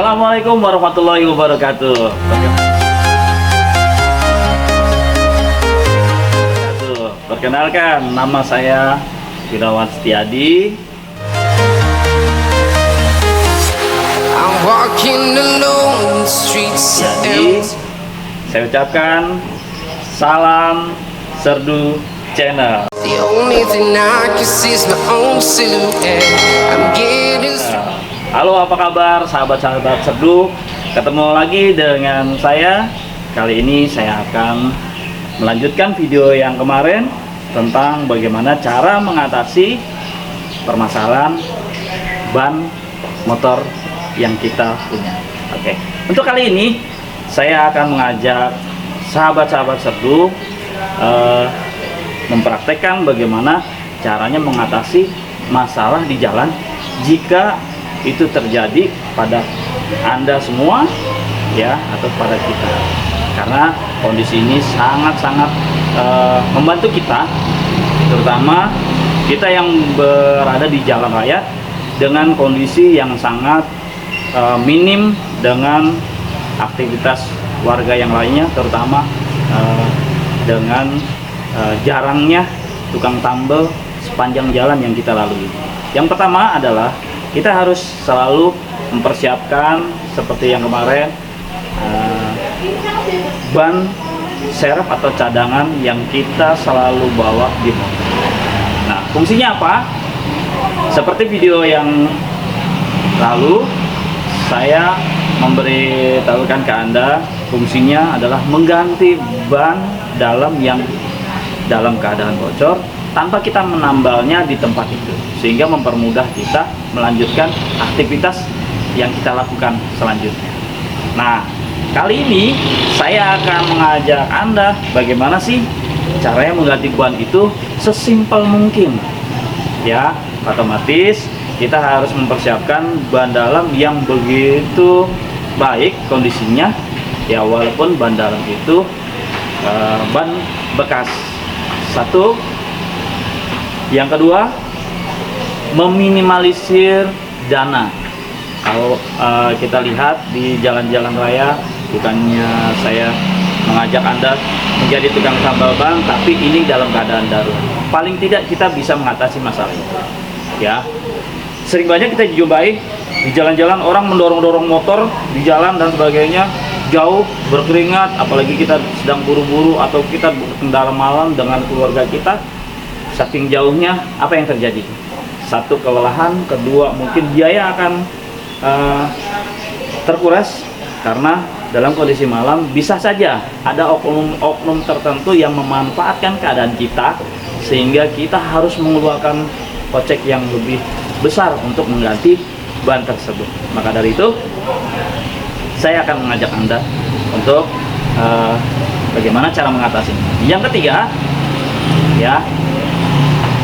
Assalamualaikum warahmatullahi wabarakatuh. Perkenalkan, nama saya Gunawan Setiadi. Jadi, saya ucapkan salam Serdu Channel. Halo, apa kabar sahabat-sahabat Serdu? Ketemu lagi dengan saya. Kali ini saya akan melanjutkan video yang kemarin tentang bagaimana cara mengatasi permasalahan ban motor yang kita punya. Oke, untuk kali ini saya akan mengajak sahabat-sahabat Serdu mempraktekkan bagaimana caranya mengatasi masalah di jalan jika itu terjadi pada Anda semua ya, atau pada kita, karena kondisi ini sangat-sangat membantu kita, terutama kita yang berada di jalan raya dengan kondisi yang sangat minim dengan aktivitas warga yang lainnya, terutama dengan jarangnya tukang tambal sepanjang jalan yang kita lalui. Yang pertama adalah kita harus selalu mempersiapkan seperti yang kemarin ban serep atau cadangan yang kita selalu bawa di motor. Nah, fungsinya apa? Seperti video yang lalu saya memberitahukan ke Anda, fungsinya adalah mengganti ban dalam yang dalam keadaan bocor tanpa kita menambalnya di tempat itu, sehingga mempermudah kita melanjutkan aktivitas yang kita lakukan selanjutnya. Nah, kali ini saya akan mengajak Anda bagaimana sih caranya mengganti ban itu sesimpel mungkin. Ya, otomatis kita harus mempersiapkan ban dalam yang begitu baik kondisinya. Ya, walaupun ban dalam itu ban bekas. Satu. Yang kedua, meminimalisir dana. Kalau kita lihat di jalan-jalan raya, bukannya saya mengajak Anda menjadi tukang tambal ban, tapi ini dalam keadaan darurat. Paling tidak kita bisa mengatasi masalah itu. Ya, sering banyak kita dijumpai di jalan-jalan orang mendorong-dorong motor di jalan dan sebagainya, jauh berkeringat, apalagi kita sedang buru-buru atau kita berkendara malam dengan keluarga kita. Saking jauhnya, apa yang terjadi? Satu, kelelahan. Kedua, mungkin biaya akan terkuras, karena dalam kondisi malam bisa saja ada oknum-oknum tertentu yang memanfaatkan keadaan kita, sehingga kita harus mengeluarkan kocek yang lebih besar untuk mengganti ban tersebut. Maka dari itu, saya akan mengajak Anda untuk bagaimana cara mengatasinya. Yang ketiga, ya,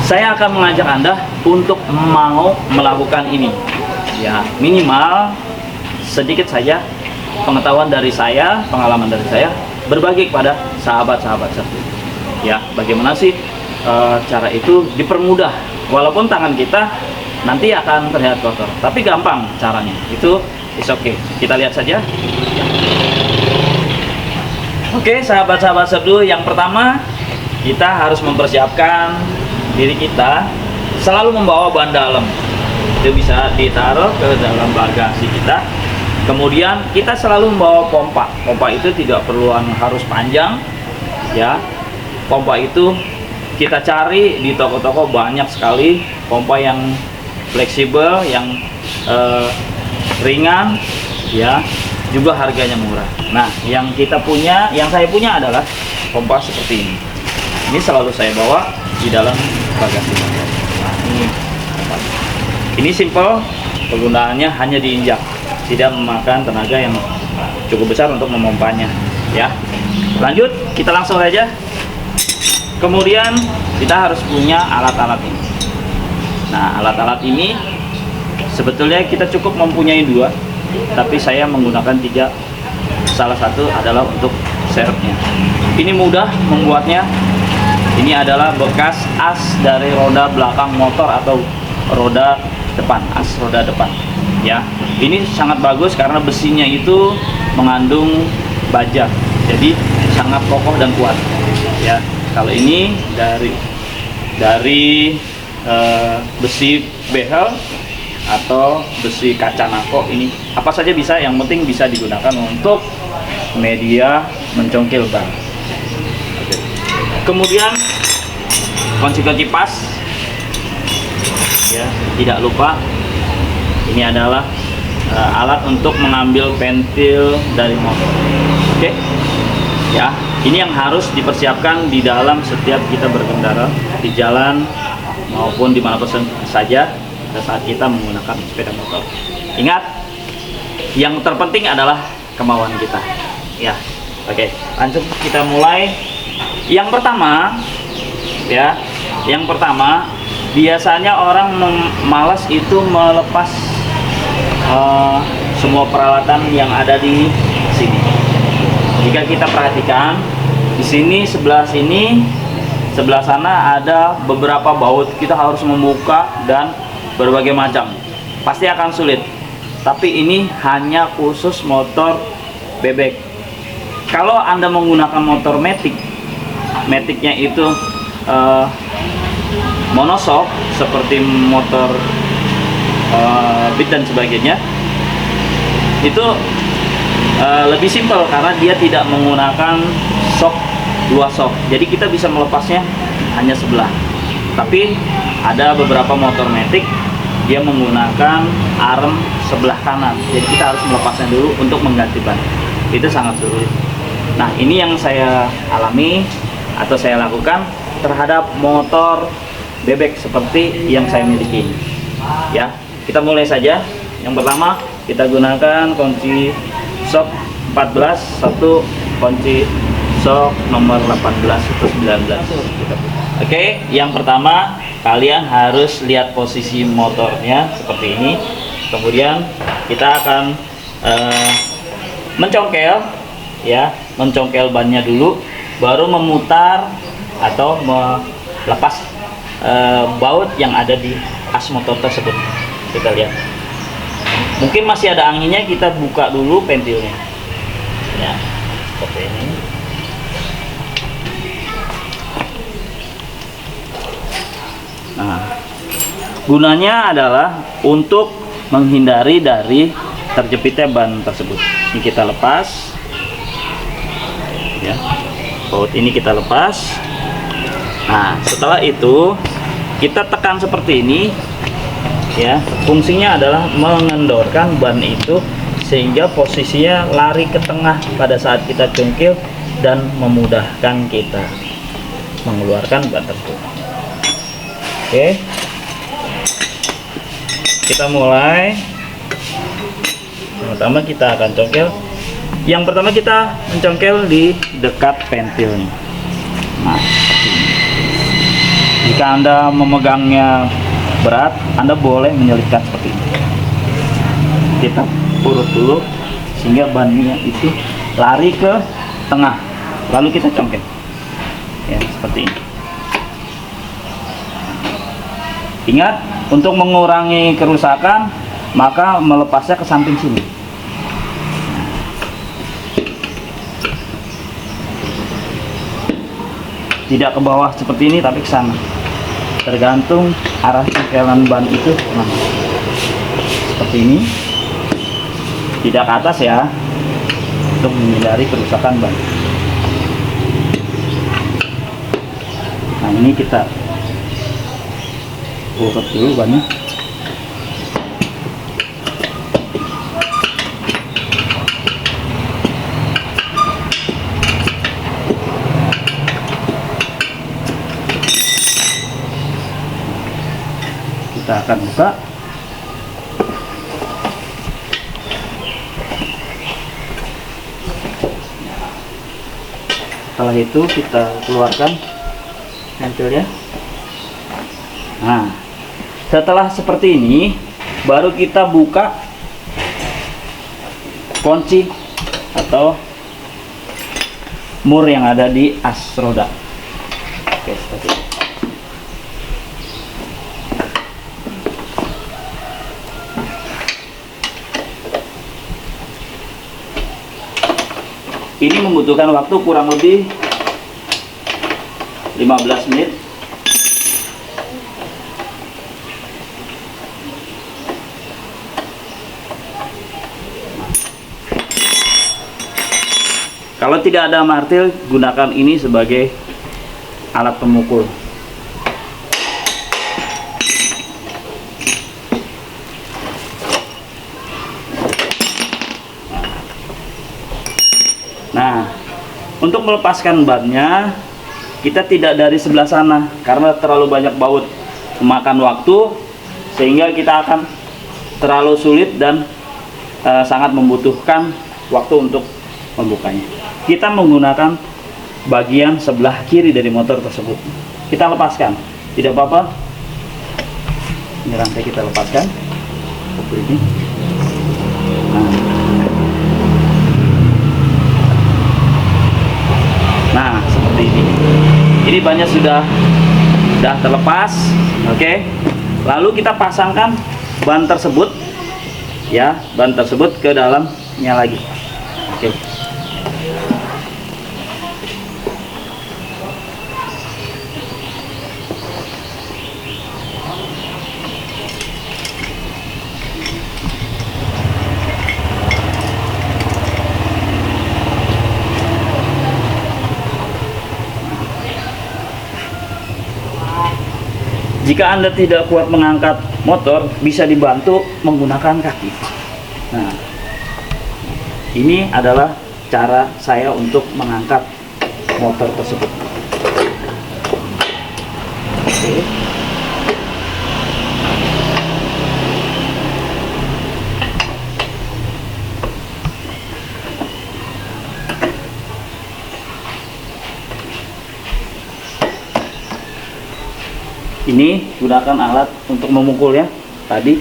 saya akan mengajak Anda untuk mau melakukan ini. Ya, minimal sedikit saja pengetahuan dari saya, pengalaman dari saya, berbagi kepada sahabat-sahabat Serdu. Ya, bagaimana sih cara itu dipermudah, walaupun tangan kita nanti akan terlihat kotor, tapi gampang caranya. Itu is okay. Kita lihat saja. Oke, sahabat-sahabat Serdu, yang pertama kita harus mempersiapkan diri kita selalu membawa ban dalam. Itu bisa ditaruh ke dalam bagasi kita. Kemudian kita selalu membawa pompa. Pompa itu tidak perlu harus panjang, ya. Pompa itu kita cari di toko-toko, banyak sekali pompa yang fleksibel, yang ringan, ya, juga harganya murah. Nah, yang saya punya adalah pompa seperti ini. Ini selalu saya bawa di dalam bagasi motor. Nah, ini simple, penggunaannya hanya diinjak, tidak memakan tenaga yang cukup besar untuk memompanya. Ya, lanjut, kita langsung saja. Kemudian kita harus punya alat-alat ini. Nah, alat-alat ini sebetulnya kita cukup mempunyai 2, tapi saya menggunakan 3. Salah satu adalah untuk serepnya. Ini mudah membuatnya. Ini adalah bekas as dari roda belakang motor atau roda depan, as roda depan. ya. Ini sangat bagus karena besinya itu mengandung baja, jadi sangat kokoh dan kuat ya. Kalau ini dari besi behel atau besi kaca nako, ini apa saja bisa, yang penting bisa digunakan untuk media mencongkel ban. Kemudian kunci-kunci pas ya, tidak lupa ini adalah alat untuk mengambil pentil dari motor. Oke ya, ini yang harus dipersiapkan di dalam setiap kita berkendara di jalan maupun dimanapun saja pada saat kita menggunakan sepeda motor. Ingat, yang terpenting adalah kemauan kita ya. Oke, langsung kita mulai. Yang pertama ya, yang pertama biasanya orang malas itu melepas semua peralatan yang ada di sini. Jika kita perhatikan di sini, sebelah sini, sebelah sana ada beberapa baut, kita harus membuka dan berbagai macam, pasti akan sulit. Tapi ini hanya khusus motor bebek. Kalau Anda menggunakan motor matic, maticnya itu monoshock seperti motor Beat dan sebagainya, itu lebih simpel karena dia tidak menggunakan shock, dua shock, jadi kita bisa melepasnya hanya sebelah. Tapi ada beberapa motor matic dia menggunakan arm sebelah kanan, jadi kita harus melepasnya dulu untuk mengganti ban. Itu sangat sulit. Nah, ini yang saya alami atau saya lakukan terhadap motor bebek seperti yang saya miliki ya. Kita mulai saja. Yang pertama kita gunakan kunci shock 14, satu kunci shock nomor 18 atau 19. Oke, yang pertama kalian harus lihat posisi motornya seperti ini. Kemudian kita akan mencongkel ya, mencongkel bannya dulu, baru memutar atau melepas baut yang ada di as motor tersebut. Kita lihat, mungkin masih ada anginnya, kita buka dulu pentilnya ya, seperti ini. Nah, gunanya adalah untuk menghindari dari terjepitnya ban tersebut. Ini kita lepas ya, baut ini kita lepas. Nah, setelah itu kita tekan seperti ini ya. Fungsinya adalah mengendorkan ban itu sehingga posisinya lari ke tengah pada saat kita congkel dan memudahkan kita mengeluarkan ban tersebut. Oke, kita mulai. Pertama kita akan congkel. Yang pertama kita mencongkel di dekat pentilnya. Nah, jika Anda memegangnya berat, Anda boleh menyelipkan seperti ini. Kita urut dulu sehingga bannya itu lari ke tengah, lalu kita congkel ya, seperti ini. Ingat, untuk mengurangi kerusakan maka melepasnya ke samping sini. Tidak ke bawah seperti ini, tapi ke sana. Tergantung arah congkelan ban itu kemana. Seperti ini, tidak ke atas ya, untuk menghindari kerusakan ban. Nah, ini kita urut dulu bannya. Kita akan buka. Setelah itu kita keluarkan pentilnya. Nah, setelah seperti ini baru kita buka kunci atau mur yang ada di as roda. Oke, seperti ini. Ini membutuhkan waktu kurang lebih 15 menit. Kalau tidak ada martil, gunakan ini sebagai alat pemukul. Nah, untuk melepaskan bannya, kita tidak dari sebelah sana karena terlalu banyak baut, memakan waktu, sehingga kita akan terlalu sulit dan sangat membutuhkan waktu untuk membukanya. Kita menggunakan bagian sebelah kiri dari motor tersebut. Kita lepaskan, tidak apa-apa. Ini rantai kita lepaskan. Seperti ini. Nah, seperti ini. Ini bannya sudah terlepas, oke. Lalu kita pasangkan ban tersebut, ya, ban tersebut ke dalamnya lagi, oke. Jika Anda tidak kuat mengangkat motor, bisa dibantu menggunakan kaki. Nah, ini adalah cara saya untuk mengangkat motor tersebut. Oke. Ini gunakan alat untuk memukul ya tadi.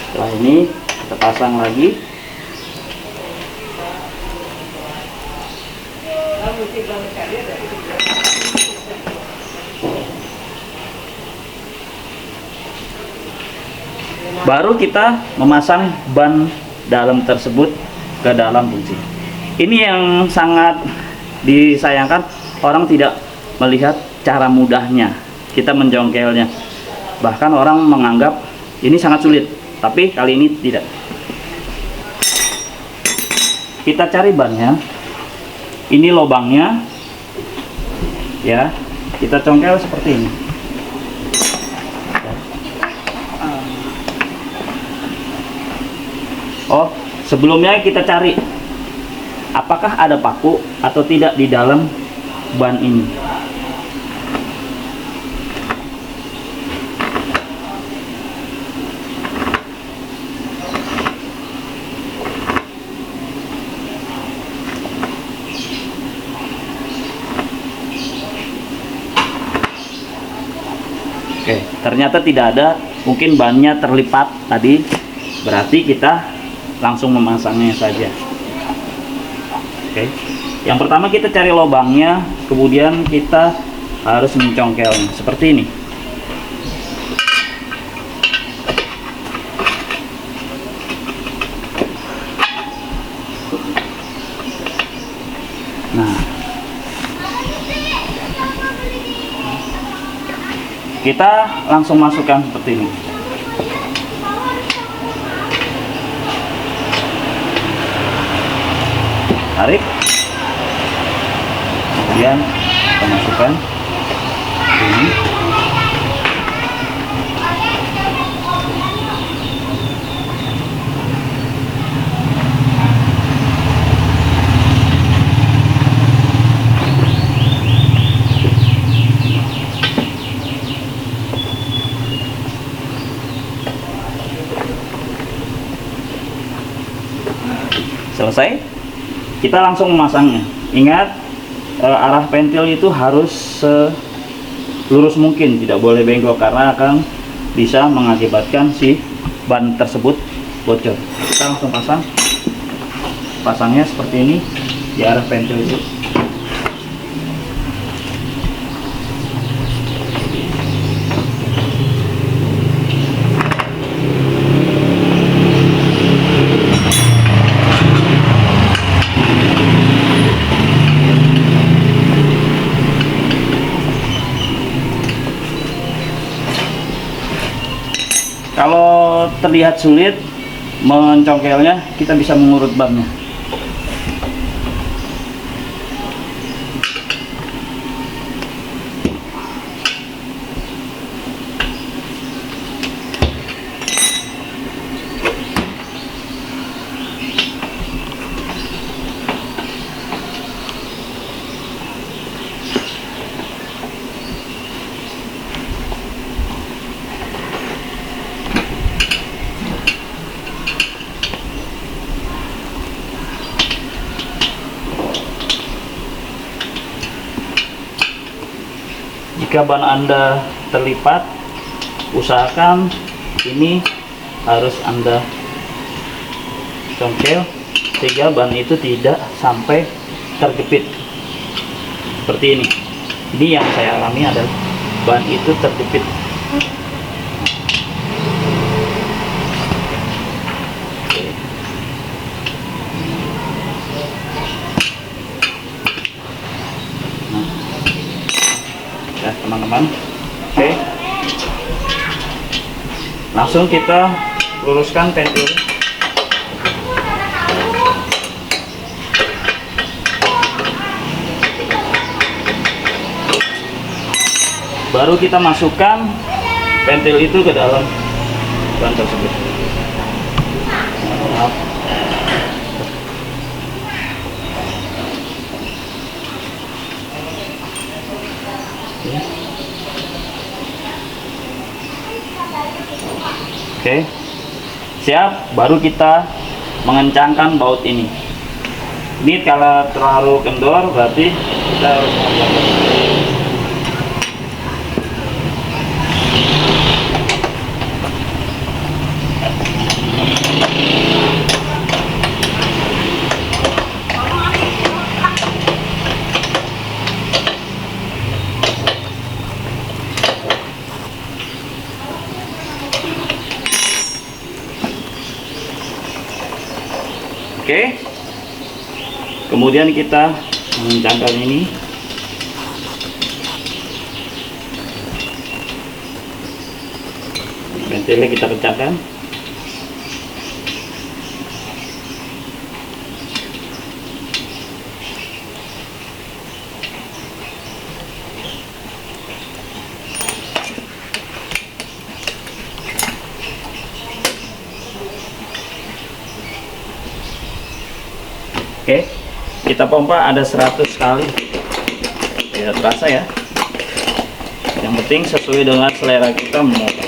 Setelah ini kita pasang lagi. Baru kita memasang ban dalam tersebut ke dalam busi. Ini yang sangat disayangkan, orang tidak melihat cara mudahnya kita menjongkelnya. Bahkan orang menganggap ini sangat sulit, tapi kali ini tidak. Kita cari bannya. Ini lubangnya, ya, kita congkel seperti ini. Oh, sebelumnya kita cari apakah ada paku atau tidak di dalam ban ini. Oke, ternyata tidak ada, mungkin bannya terlipat tadi, berarti kita langsung memasangnya saja. Oke, yang pertama kita cari lubangnya, kemudian kita harus mencongkelnya seperti ini. Nah, kita langsung masukkan seperti ini. Tarik, kemudian kita masukkan ini. Selesai, kita langsung memasangnya. Ingat, arah pentil itu harus lurus mungkin, tidak boleh bengkok karena akan bisa mengakibatkan si ban tersebut bocor. Kita langsung pasangnya seperti ini di arah pentil itu. Kalau terlihat sulit mencongkelnya, kita bisa mengurut bannya. Jika ban Anda terlipat, usahakan ini harus Anda congkel sehingga ban itu tidak sampai terjepit seperti ini. Ini yang saya alami adalah ban itu terjepit. Ya teman-teman, oke, langsung kita luruskan pentil. Baru kita masukkan pentil itu ke dalam ban tersebut. Maaf. Oke, siap. Baru kita mengencangkan baut ini. Ini kalau terlalu kendor berarti kita harus mengencangkan. Oke, kemudian kita mengencangkan ini. Ventilnya kita kencangkan. Oke, kita pompa ada 100 kali. Tidak terasa ya. Yang penting sesuai dengan selera kita memompa.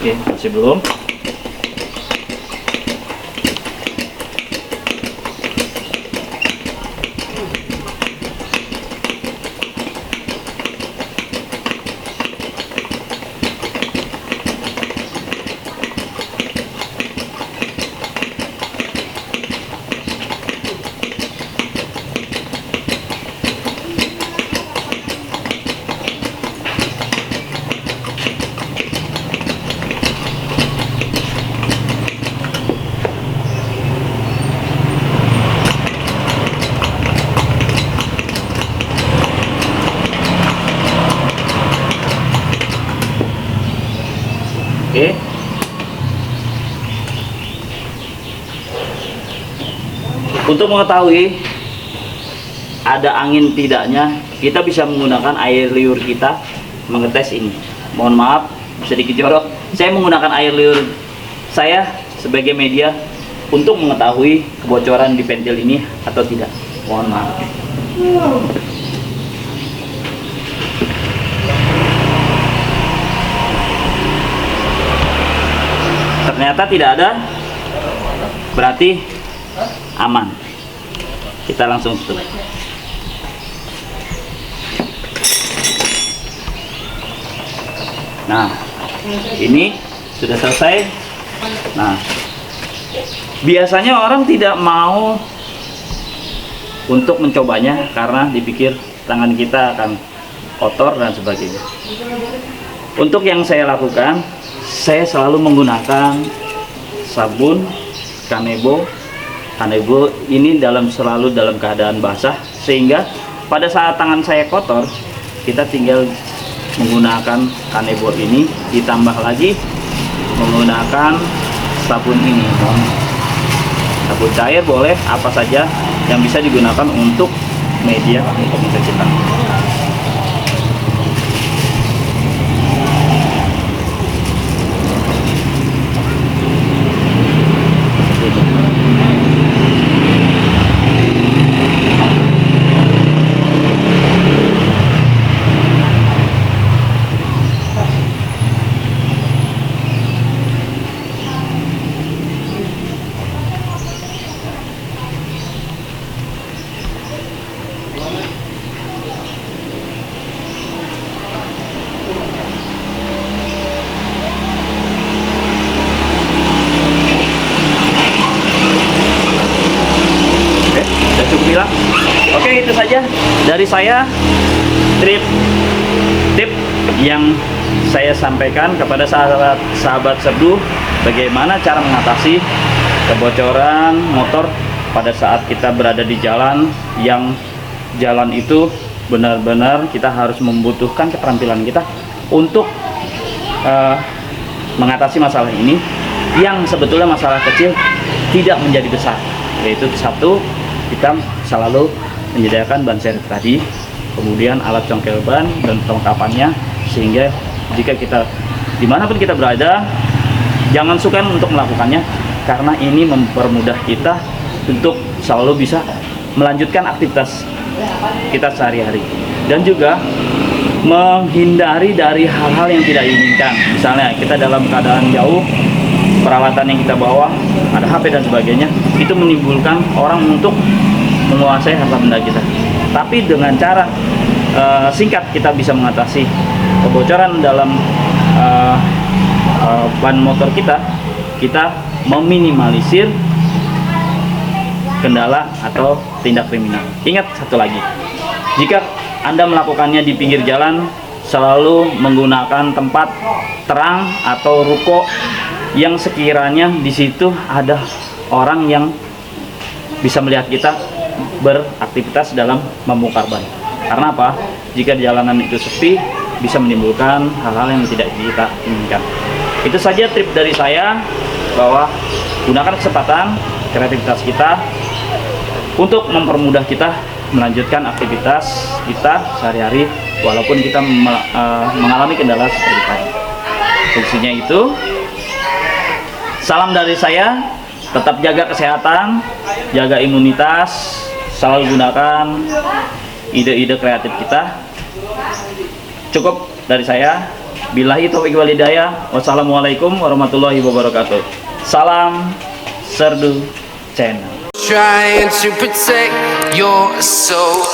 Oke, masih belum. Oke. Untuk mengetahui ada angin tidaknya, kita bisa menggunakan air liur kita mengetes ini. Mohon maaf sedikit jorok, saya menggunakan air liur saya sebagai media untuk mengetahui kebocoran di pentil ini atau tidak. Mohon maaf. Ternyata tidak ada, berarti aman. Kita langsung tutup. Nah, ini sudah selesai. Nah, biasanya orang tidak mau untuk mencobanya karena dipikir tangan kita akan kotor dan sebagainya. Untuk yang saya lakukan, saya selalu menggunakan sabun Kanebo. Kanebo ini selalu dalam keadaan basah, sehingga pada saat tangan saya kotor, kita tinggal menggunakan Kanebo ini, ditambah lagi menggunakan sabun ini. Sabun cair boleh, apa saja yang bisa digunakan untuk media untuk mencuci tangan. Oke, itu saja dari saya, tip yang saya sampaikan kepada sahabat serdu, bagaimana cara mengatasi kebocoran motor pada saat kita berada di jalan yang jalan itu benar-benar kita harus membutuhkan keterampilan kita untuk mengatasi masalah ini, yang sebetulnya masalah kecil tidak menjadi besar. Yaitu satu, kita selalu menyediakan ban serep tadi, kemudian alat congkel ban dan perlengkapannya, sehingga jika kita dimanapun kita berada, jangan sukar untuk melakukannya, karena ini mempermudah kita untuk selalu bisa melanjutkan aktivitas kita sehari-hari, dan juga menghindari dari hal-hal yang tidak diinginkan. Misalnya kita dalam keadaan jauh, peralatan yang kita bawa, ada HP dan sebagainya, itu menimbulkan orang untuk menguasai harta benda kita. Tapi dengan cara singkat kita bisa mengatasi kebocoran dalam ban motor kita meminimalisir kendala atau tindak kriminal. Ingat satu lagi, jika Anda melakukannya di pinggir jalan, selalu menggunakan tempat terang atau ruko yang sekiranya di situ ada orang yang bisa melihat kita beraktivitas dalam membongkar ban. Karena apa? Jika di jalanan itu sepi, bisa menimbulkan hal-hal yang tidak kita inginkan. Itu saja tip dari saya, bahwa gunakan kesempatan kreativitas kita untuk mempermudah kita melanjutkan aktivitas kita sehari-hari, walaupun kita mengalami kendala seperti tadi. Fungsinya itu, salam dari saya, tetap jaga kesehatan, jaga imunitas, selalu gunakan ide-ide kreatif kita. Cukup dari saya. Billahi taufiq wal hidayah. Wassalamualaikum warahmatullahi wabarakatuh. Salam Serdu Channel. Trying to protect your soul.